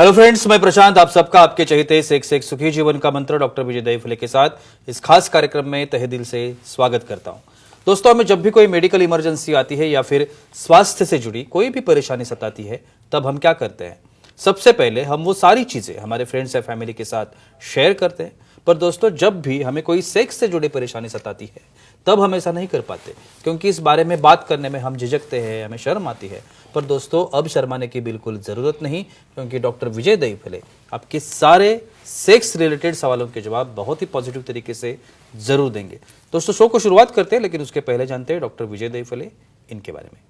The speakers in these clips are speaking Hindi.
हेलो फ्रेंड्स, मैं प्रशांत आप सबका आपके चहेते सेक्स एक सुखी जीवन का मंत्र डॉक्टर विजय दहीफले के साथ इस खास कार्यक्रम में तहे दिल से स्वागत करता हूं। दोस्तों, हमें जब भी कोई मेडिकल इमरजेंसी आती है या फिर स्वास्थ्य से जुड़ी कोई भी परेशानी सताती है, तब हम क्या करते हैं? सबसे पहले हम वो सारी चीजें हमारे फ्रेंड्स या फैमिली के साथ शेयर करते हैं। पर दोस्तों, जब भी हमें कोई सेक्स से जुड़ी परेशानी सताती है, तब हम ऐसा नहीं कर पाते, क्योंकि इस बारे में बात करने में हम झिझकते हैं, हमें शर्म आती है। पर दोस्तों, अब शर्माने की बिल्कुल जरूरत नहीं, क्योंकि डॉक्टर विजय दहीफले आपके सारे सेक्स रिलेटेड सवालों के जवाब बहुत ही पॉजिटिव तरीके से जरूर देंगे। दोस्तों, शो को शुरुआत करते हैं, लेकिन उसके पहले जानते हैं डॉक्टर विजय दहीफले इनके बारे में।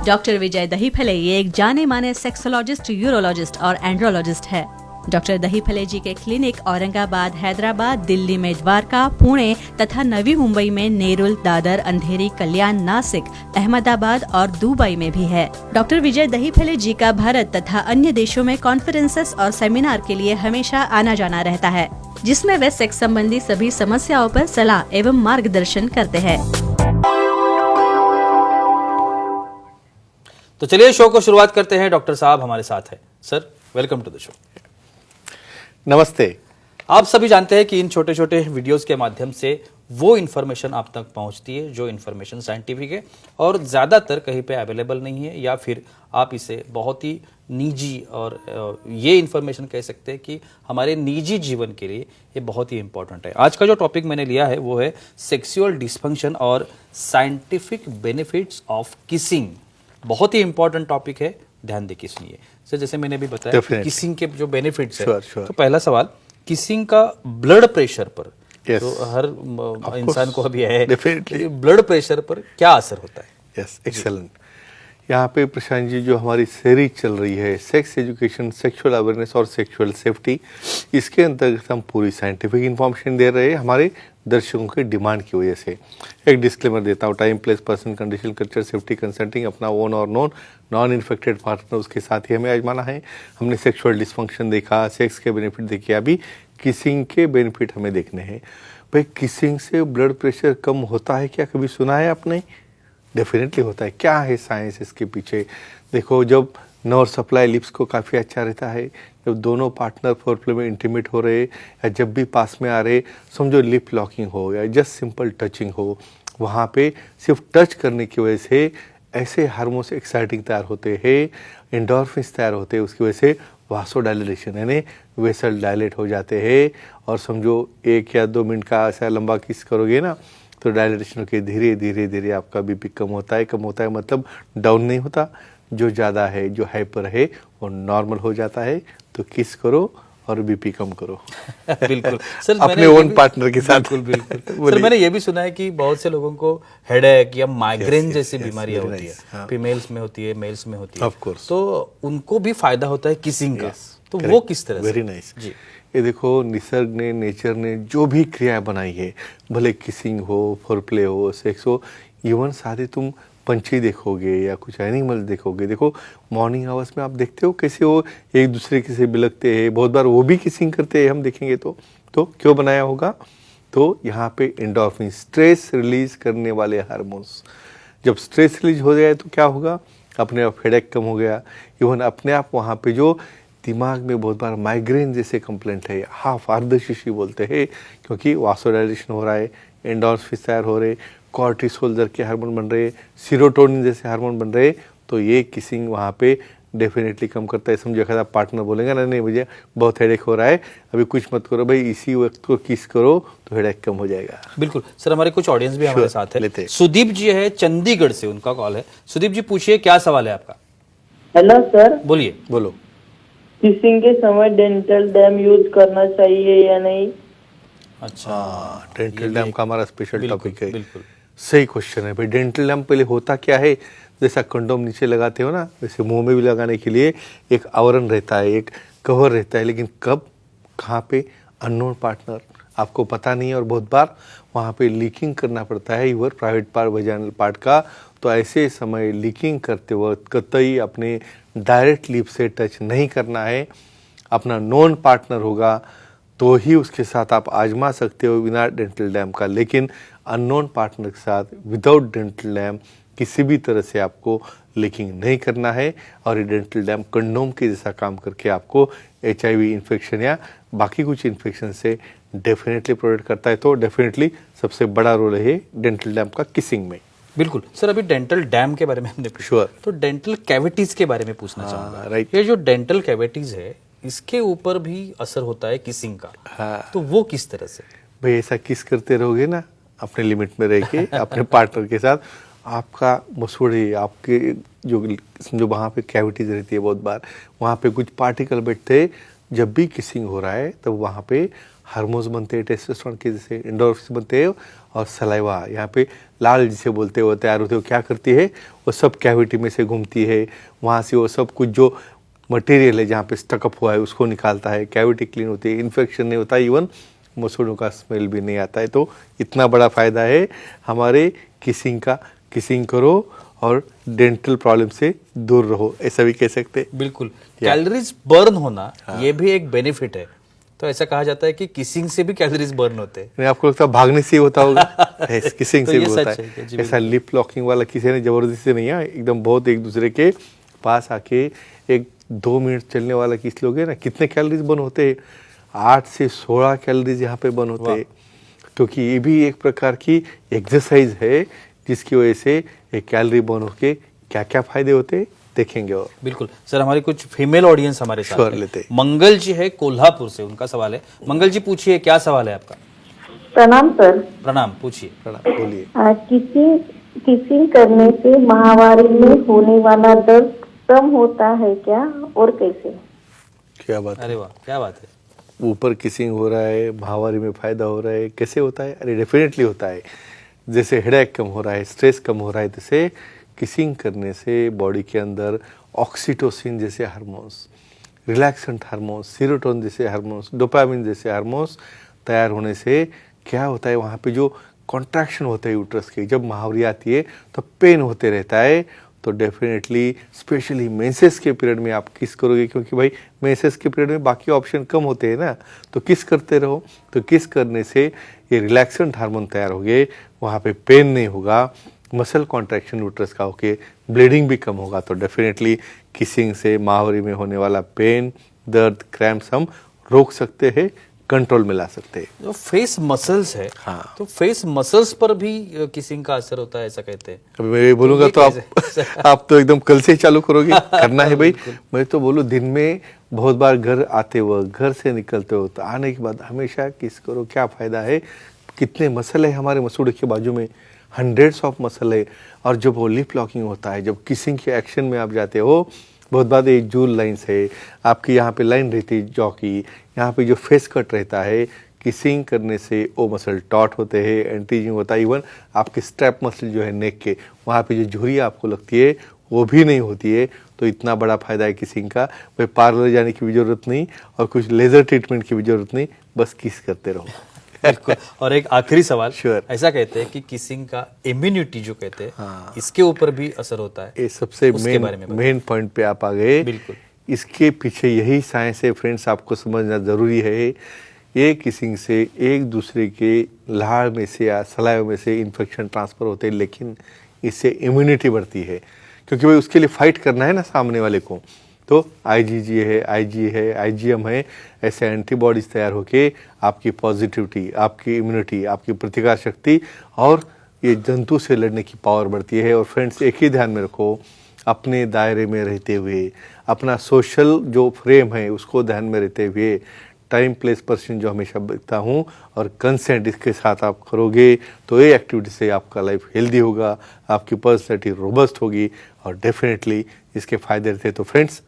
डॉक्टर विजय दहीफले ये एक जाने माने सेक्सोलॉजिस्ट, यूरोलॉजिस्ट और एंड्रोलॉजिस्ट है। डॉक्टर दहीफले जी के क्लिनिक औरंगाबाद, हैदराबाद, दिल्ली में द्वारका, पुणे तथा नवी मुंबई में नेरुल, दादर, अंधेरी, कल्याण, नासिक, अहमदाबाद और दुबई में भी है। डॉक्टर विजय दहीफले जी का भारत तथा अन्य देशों में कॉन्फ्रेंसेस और सेमिनार के लिए हमेशा आना जाना रहता है, जिसमें वे सेक्स संबंधी सभी समस्याओं पर सलाह एवं मार्गदर्शन करते हैं। तो चलिए शो को शुरुआत करते हैं। डॉक्टर साहब हमारे साथ है। Sir, welcome to the show. नमस्ते। आप सभी जानते हैं कि इन छोटे छोटे वीडियोस के माध्यम से वो इन्फॉर्मेशन आप तक पहुंचती है जो इन्फॉर्मेशन साइंटिफिक है और ज़्यादातर कहीं पे अवेलेबल नहीं है, या फिर आप इसे बहुत ही निजी और ये इन्फॉर्मेशन कह सकते हैं कि हमारे निजी जीवन के लिए ये बहुत ही इंपॉर्टेंट है। आज का जो टॉपिक मैंने लिया है वो है सेक्सुअल डिस्फंक्शन और साइंटिफिक बेनिफिट्स ऑफ किसिंग। बहुत ही इंपॉर्टेंट टॉपिक है, ध्यान देके सुनिए। सर, जैसे मैंने भी बताया कि किसिंग के जो बेनिफिट्स है, तो पहला सवाल, किसिंग का ब्लड प्रेशर पर, तो हर इंसान को अभी है, ब्लड प्रेशर पर क्या असर होता है? Yes, excellent. यहाँ पे प्रशांत जी, जो हमारी सीरीज चल रही है सेक्स एजुकेशन, सेक्सुअल अवेयरनेस और सेक्सुअल सेफ्टी, इसके अंतर्गत हम पूरी साइंटिफिक इंफॉर्मेशन दे रहे हैं हमारे दर्शकों के डिमांड की वजह से। एक डिस्क्लेमर देता हूँ, time, place, person, condition, culture, safety, consulting, अपना ओन और नॉन इन्फेक्टेड पार्टनर, उसके साथ ही हमें आजमाना है। हमने सेक्सुअल डिस्फंक्शन देखा, सेक्स के बेनिफिट देखे, अभी किसिंग के बेनिफिट हमें देखने हैं। भाई, किसिंग से ब्लड प्रेशर कम होता है क्या? कभी सुना है आपने? डेफिनेटली होता है। क्या है साइंस इसके पीछे? देखो, जब नर्व सप्लाई लिप्स को काफ़ी अच्छा रहता है, जब दोनों पार्टनर फोरप्ले में इंटीमेट हो रहे या जब भी पास में आ रहे, समझो लिप लॉकिंग हो या जस्ट सिंपल टचिंग हो, वहाँ पे सिर्फ टच करने की वजह से ऐसे हार्मोन्स एक्साइटिंग तैयार होते हैं, एंडोर्फिन्स तैयार होते हैं, उसकी वजह से वासोडायलेशन यानी वेसल डायलेट हो जाते हैं। और समझो 1 या 2 मिनट का ऐसा लंबा किस करोगे ना, तो डायलेटेशन के धीरे धीरे धीरे आपका बीपी कम होता है मतलब डाउन नहीं होता, जो ज़्यादा है, जो हाइपर है, वो नॉर्मल हो जाता है। तो किस करो और बीपी कम करो। बिल्कुल सर, अपने ओन पार्टनर के साथ। बिल्कुल सर, मैंने ये भी सुना है कि बहुत से लोगों को हेडेक या माइग्रेन जैसी बीमारियां होती है, फीमेल्स में होती है, मेल्स में होती है, ऑफ कोर्स, तो उनको भी फायदा होता है किसिंग का। तो वो किस तरह से? वेरी नाइस जी। ये देखो, निसर्ग ने, नेचर ने जो भी क्रियाएं बनाई है, भले किसिंग हो, फोरप्ले हो, सेक्स हो, इवन सारे तुम पंछी देखोगे या कुछ एनिमल देखोगे, देखो मॉर्निंग आवर्स में आप देखते हो कैसे वो एक दूसरे के से बिलकते हैं, बहुत बार वो भी किसिंग करते हैं, हम देखेंगे तो क्यों बनाया होगा? तो यहाँ पे एंडोर्फिन, स्ट्रेस रिलीज करने वाले हार्मोन्स, जब स्ट्रेस रिलीज हो जाए तो क्या होगा? अपने आप हेडेक कम हो गया, इवन अपने आप वहाँ पे जो दिमाग में बहुत बार माइग्रेन जैसे कंप्लेंट है, हाफ अर्धशिशी बोलते हैं, क्योंकि वासोडायलेशन हो रहा है, एंडोर्फिन तैयार हो रहे, कॉर्टिसोल दर के हार्मोन बन रहे, सीरोटोनिन जैसे हार्मोन बन रहे, तो ये किसिंग वहाँ पे डेफिनेटली कम करता है। समझो अगर आप पार्टनर बोलेंगे ना, नहीं मुझे बहुत हेडेक हो रहा है, अभी कुछ मत करो भाई, इसी वक्त को किस करो तो हेडेक कम हो जाएगा। बिल्कुल सर, हमारे कुछ ऑडियंस भी हमारे साथ है। सुदीप जी है चंडीगढ़ से, उनका कॉल है। सुदीप जी, पूछिए, क्या सवाल है आपका? Hello sir. बोलिए। बोलो। किसिंग के समय डेंटल डैम यूज करना चाहिए या नहीं? अच्छा, डेंटल डैम का हमारा स्पेशल टॉपिक है। बिल्कुल सही क्वेश्चन है भाई। डेंटल डैम पहले होता क्या है? जैसा कंडोम नीचे लगाते हो ना, वैसे मुंह में भी लगाने के लिए एक आवरण रहता है, एक कवर रहता है, लेकिन कब, कहाँ पे? अननोन पार्टनर, आपको पता नहीं है, और बहुत बार वहाँ पे लीकिंग करना पड़ता है your private part, vaginal part का। तो ऐसे समय लीकिंग करते वक्त कतई अपने डायरेक्ट लिप से टच नहीं करना है। अपना नॉन पार्टनर होगा तो ही उसके साथ आप आजमा सकते हो बिना डेंटल डैम का, लेकिन अननोन पार्टनर के साथ विदाउट डेंटल डैम किसी भी तरह से आपको लीकिंग नहीं करना है और ये डेंटल डैम कंडोम के जैसा काम करके आपको HIV इन्फेक्शन या बाकी कुछ इन्फेक्शन से डेफिनेटली प्रोटेक्ट करता है। तो डेफिनेटली सबसे बड़ा रोल है डेंटल डैम का किसिंग में। बिल्कुल सर, अभी डेंटल डैम के बारे में हमने पूछा, Sure. तो डेंटल कैविटीज के बारे में पूछना चाहूंगा। right. ये जो डेंटल कैविटीज है इसके ऊपर भी असर होता है किसिंग का, हाँ। तो वो किस तरह से? भाई ऐसा किस करते रहोगे ना अपने लिमिट में रह के अपने पार्टनर के साथ, आपका मसूड़े आपके जो समझो वहाँ पे कैविटीज रहती है, बहुत बार वहाँ पे कुछ पार्टिकल बैठते, जब भी किसिंग हो रहा है तब तो वहाँ पे हार्मोन्स बनते हैं, टेस्टोस्टेरोन के जैसे एंडोर्फिन बनते हैं और सलाइवा यहाँ पे लाल जिसे बोलते हैं वो तैयार होते हैं। वो क्या करती है, वो सब कैविटी में से घूमती है, वहाँ से वो सब कुछ जो मटेरियल है जहाँ पे स्टकअप हुआ है उसको निकालता है, कैविटी क्लीन होती है, इन्फेक्शन नहीं होता, इवन मसूड़ों का स्मेल भी नहीं आता है। तो इतना बड़ा फ़ायदा है हमारे किसिंग का। किसिंग करो और डेंटल प्रॉब्लम से दूर रहो, ऐसा भी कह सकते हैं। बिल्कुल, कैलोरीज बर्न होना ये भी एक बेनिफिट है। तो ऐसा कहा जाता है कि किसिंग से भी कैलोरीज बर्न होते हैं। नहीं, आपको लगता है भागने से ही होता होगा? किसिंग तो से ये भी सच होता है है। जी, ऐसा लिप लॉकिंग वाला किसी ने जबरदस्ती से नहीं है, एकदम बहुत एक दूसरे के पास आके एक 2 मिनट चलने वाला किस लोग है ना, कितने कैलोरीज बर्न होते हैं? 8 से 16 कैलोरीज यहाँ पे बर्न होते हैं, क्योंकि ये भी एक प्रकार की एक्सरसाइज है जिसकी वजह से एक कैलोरी बर्न होके क्या क्या फायदे होते हैं देखेंगे। और बिल्कुल सर, हमारी कुछ फीमेल ऑडियंस हमारे साथ Sure, है। लेते हैं। मंगल जी है कोल्हापुर से, उनका सवाल है। मंगल जी पूछिए, क्या सवाल है आपका? प्रणाम सर। प्रणाम, पूछिए। प्रणाम, बोलिए। किसिंग करने से माहवारी में होने वाला दर्द कम होता है क्या और कैसे? क्या बात है, अरे वाह, क्या बात है। ऊपर किसिंग हो रहा है, महावारी में फायदा हो रहा है, कैसे होता है? अरे डेफिनेटली होता है। जैसे हेडेक कम हो रहा है, स्ट्रेस कम हो रहा है, जैसे किसिंग करने से बॉडी के अंदर ऑक्सीटोसिन जैसे हार्मोन्स, रिलैक्सेंट हार्मोन्स, सीरोटोनिन जैसे हार्मोन्स, डोपामिन जैसे हार्मोन्स तैयार होने से क्या होता है, वहाँ पे जो कॉन्ट्रैक्शन होता है यूट्रस की, जब महावरी आती है तो पेन होते रहता है। तो डेफिनेटली स्पेशली मेंसेस के पीरियड में आप किस करोगे, क्योंकि भाई मेंसेस के पीरियड में बाकी ऑप्शन कम होते हैं ना, तो किस करते रहो। तो किस करने से ये रिलैक्सेंट हार्मोन तैयार हो गए, वहाँ पे पेन नहीं होगा, मसल कॉन्ट्रैक्शन यूट्रस का होके ब्लीडिंग भी कम होगा। तो डेफिनेटली किसिंग से माहवारी में होने वाला पेन, दर्द, क्रैम्प्स हम रोक सकते हैं, कंट्रोल में ला सकते हैं। जो फेस मसल्स है, हाँ। तो फेस मसल्स पर भी किसिंग का असर होता है, ऐसा कहते हैं। अभी मैं ये बोलूंगा ये तो कैसे? आप तो एकदम कल से ही चालू करोगे करना है भाई। मैं तो बोलूँ दिन में बहुत बार घर आते वक्त, घर से निकलते वक्त, आने के बाद हमेशा किस करो। क्या फायदा है, कितने मसल है हमारे मसूड़े के बाजू में, हंड्रेड्स ऑफ मसल है। और जब वो लिप लॉकिंग होता है, जब किसिंग के एक्शन में आप जाते हो, बहुत बार ये जूल लाइन्स है आपकी, यहाँ पे लाइन रहती है जॉ की, यहाँ पे जो फेस कट रहता है, किसिंग करने से वो मसल टॉट होते हैं, एंटीजिंग होता है। इवन आपके स्ट्रैप मसल जो है नेक के, वहाँ पे जो झुर्री आपको लगती है वो भी नहीं होती है। तो इतना बड़ा फायदा है किसिंग का। भाई पार्लर जाने की भी जरूरत नहीं और कुछ लेजर ट्रीटमेंट की भी जरूरत नहीं, बस किस करते रहो। बिल्कुल। और एक आखिरी सवाल, Sure. ऐसा कहते हैं कि किसिंग का इम्यूनिटी जो कहते हैं, हाँ। इसके ऊपर भी असर होता है। ये सबसे उसके बारे में मेन पॉइंट पे आप आ गए। बिल्कुल। इसके पीछे यही साइंस है फ्रेंड्स, आपको समझना ज़रूरी है। ये किसिंग से एक दूसरे के लाड़ में से या सलाइवा में से इन्फेक्शन ट्रांसफ़र होते हैं, लेकिन इससे इम्यूनिटी बढ़ती है, क्योंकि भाई उसके लिए फाइट करना है ना सामने वाले को। तो IgG है, IG है, IgM है, ऐसे एंटीबॉडीज तैयार होके आपकी पॉजिटिविटी, आपकी इम्यूनिटी, आपकी प्रतिकार शक्ति और ये जंतु से लड़ने की पावर बढ़ती है। और फ्रेंड्स एक ही ध्यान में रखो, अपने दायरे में रहते हुए, अपना सोशल जो फ्रेम है उसको ध्यान में रहते हुए, टाइम प्लेस पर्सन जो हमेशा बता हूँ और कंसेंट इसके साथ आप करोगे तो ये एक्टिविटी से आपका लाइफ हेल्दी होगा, आपकी पर्सनैलिटी रोबस्ट होगी और डेफिनेटली इसके फायदे रहते हैं। तो फ्रेंड्स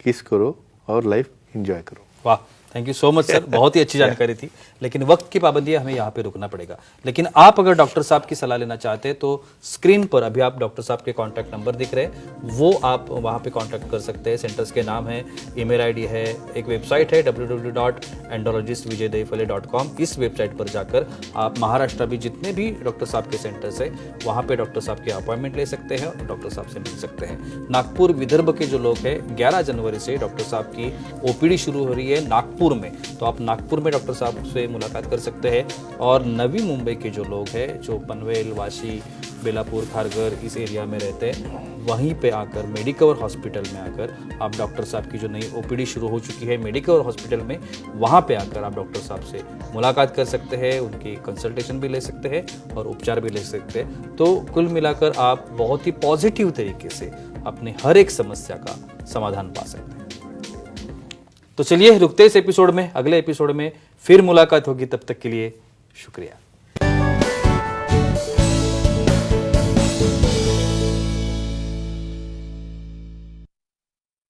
किस करो और लाइफ एंजॉय करो। वाह, thank you so much sir, बहुत ही अच्छी जानकारी थी। लेकिन वक्त की पाबंदी है, हमें यहाँ पे रुकना पड़ेगा। लेकिन आप अगर डॉक्टर साहब की सलाह लेना चाहते हैं तो स्क्रीन पर अभी आप डॉक्टर साहब के कॉन्टैक्ट नंबर दिख रहे हैं, वो आप वहाँ पे कॉन्टैक्ट कर सकते हैं। सेंटर्स के नाम है, ईमेल ID है, एक वेबसाइट है www.andrologistvijaydayphale.com। इस वेबसाइट पर जाकर आप महाराष्ट्र में जितने भी डॉक्टर साहब के सेंटर्स है वहाँ पे डॉक्टर साहब की अपॉइंटमेंट ले सकते हैं और डॉक्टर साहब से मिल सकते हैं। नागपुर विदर्भ के जो लोग हैं, 11 जनवरी से डॉक्टर साहब की OPD शुरू हो रही है। नागपुर नागपुर में, तो आप नागपुर में डॉक्टर साहब से मुलाकात कर सकते हैं। और नवी मुंबई के जो लोग हैं, जो पनवेल, वाशी, बेलापुर, खारघर इस एरिया में रहते हैं, वहीं पे आकर मेडिकवर हॉस्पिटल में आकर आप डॉक्टर साहब की जो नई ओपीडी शुरू हो चुकी है मेडिकवर हॉस्पिटल में, वहाँ पे आकर आप डॉक्टर साहब से मुलाकात कर सकते हैं, उनकी कंसल्टेशन भी ले सकते हैं और उपचार भी ले सकते हैं। तो कुल मिलाकर आप बहुत ही पॉजिटिव तरीके से अपने हर एक समस्या का समाधान पा सकते हैं। तो चलिए रुकते इस एपिसोड में, अगले एपिसोड में फिर मुलाकात होगी। तब तक के लिए शुक्रिया।